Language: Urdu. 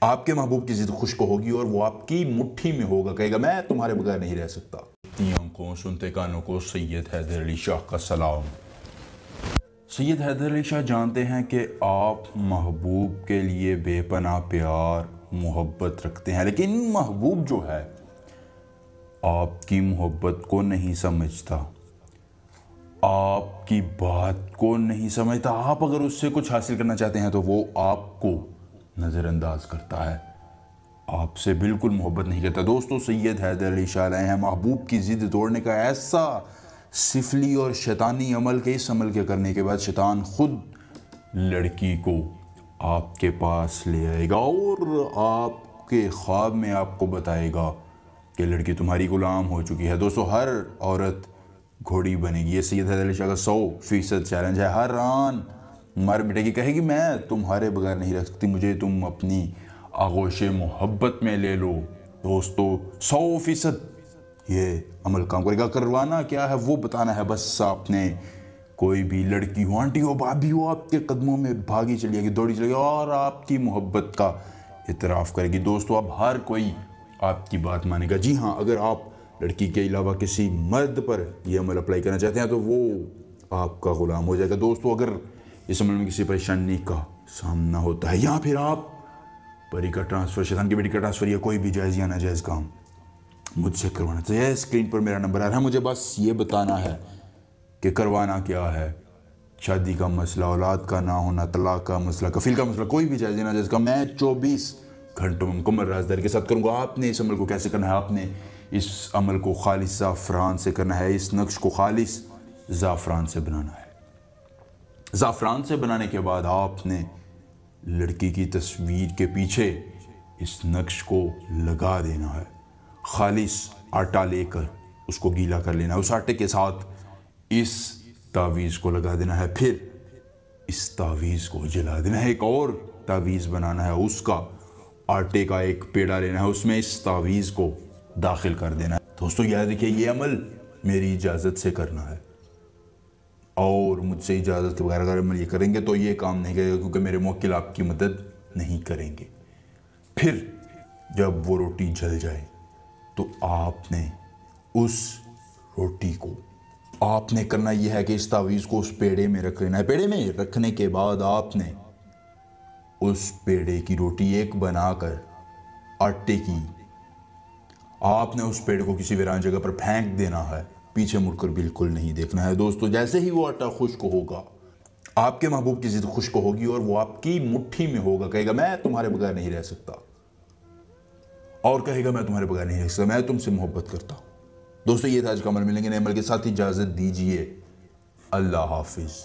آپ کے محبوب کی ضد خشک ہوگی اور وہ آپ کی مٹھی میں ہوگا، کہے گا میں تمہارے بغیر نہیں رہ سکتا۔ آنکھوں سنتے کانوں کو سید حیدر علی شاہ کا سلام۔ سید حیدر علی شاہ جانتے ہیں کہ آپ محبوب کے لیے بے پناہ پیار محبت رکھتے ہیں، لیکن محبوب جو ہے آپ کی محبت کو نہیں سمجھتا، آپ کی بات کو نہیں سمجھتا۔ آپ اگر اس سے کچھ حاصل کرنا چاہتے ہیں تو وہ آپ کو نظر انداز کرتا ہے، آپ سے بالکل محبت نہیں کرتا۔ دوستو، سید حیدر علی شاہ علیہ ہیں محبوب کی ضد توڑنے کا ایسا سفلی اور شیطانی عمل کہ اس عمل کے کرنے کے بعد شیطان خود لڑکی کو آپ کے پاس لے آئے گا اور آپ کے خواب میں آپ کو بتائے گا کہ لڑکی تمہاری غلام ہو چکی ہے۔ دوستو، ہر عورت گھوڑی بنے گی، یہ سید حیدر علی شاہ کا 100% چیلنج ہے۔ ہر آن مر مٹے گی، کہے گی میں تمہارے بغیر نہیں رہ سکتی، مجھے تم اپنی آغوش محبت میں لے لو۔ دوستو، 100% یہ عمل کام کرے گا۔ کروانا کیا ہے وہ بتانا ہے، بس آپ نے کوئی بھی لڑکی ہو، آنٹی ہو، بھابھی ہو، آپ کے قدموں میں بھاگی چلی گی، دوڑی چلی گی اور آپ کی محبت کا اعتراف کرے گی۔ دوستو، اب ہر کوئی آپ کی بات مانے گا۔ جی ہاں، اگر آپ لڑکی کے علاوہ کسی مرد پر یہ عمل اپلائی کرنا چاہتے ہیں تو وہ آپ کا غلام ہو جائے گا۔ دوستو، اگر اس عمل میں کسی پریشانی کا سامنا ہوتا ہے یا پھر آپ پری کا ٹرانسفر، شیطان کی بیٹی کا ٹرانسفر یا کوئی بھی جائز یا ناجائز کام مجھ سے کروانا چاہیے، اسکرین پر میرا نمبر آ رہا ہے، مجھے بس یہ بتانا ہے کہ کروانا کیا ہے۔ شادی کا مسئلہ، اولاد کا نہ ہونا، طلاق کا مسئلہ، کفیل کا مسئلہ، کوئی بھی جائز یا ناجائز کام میں 24 گھنٹوں میں مکمل رازداری کے ساتھ کروں گا۔ آپ نے اس عمل کو کیسے کرنا ہے؟ آپ نے اس عمل کو خالص زعفران سے کرنا ہے، اس نقش کو خالص زعفران سے بنانا ہے۔ زعفران سے بنانے کے بعد آپ نے لڑکی کی تصویر کے پیچھے اس نقش کو لگا دینا ہے۔ خالص آٹا لے کر اس کو گیلا کر لینا ہے، اس آٹے کے ساتھ اس تعویذ کو لگا دینا ہے، پھر اس تعویذ کو جلا دینا ہے۔ ایک اور تعویذ بنانا ہے، اس کا آٹے کا ایک پیڑا لینا ہے، اس میں اس تعویذ کو داخل کر دینا ہے۔ دوستو، یاد رکھیے یہ عمل میری اجازت سے کرنا ہے اور مجھ سے اجازت کے بغیر اگر عمل یہ کریں گے تو یہ کام نہیں کرے گا، کیونکہ میرے موکل آپ کی مدد نہیں کریں گے۔ پھر جب وہ روٹی جل جائے تو آپ نے اس روٹی کو آپ نے کرنا یہ ہے کہ اس تعویذ کو اس پیڑے میں رکھ لینا ہے۔ پیڑے میں رکھنے کے بعد آپ نے اس پیڑے کی روٹی ایک بنا کر آٹے کی آپ نے اس پیڑے کو کسی ویران جگہ پر پھینک دینا ہے، پیچھے مڑ کر بالکل نہیں دیکھنا ہے۔ دوستو، جیسے ہی وہ آٹا خشک ہوگا آپ کے محبوب کی ضد خشک ہوگی اور وہ آپ کی مٹھی میں ہوگا، کہے گا میں تمہارے بغیر نہیں رہ سکتا، اور کہے گا میں تمہارے بغیر نہیں رہ سکتا، میں تم سے محبت کرتا ہوں۔ دوستو، یہ تھا آج کا عمل، ملیں گے نئے عمل کے ساتھ، اجازت دیجیے، اللہ حافظ۔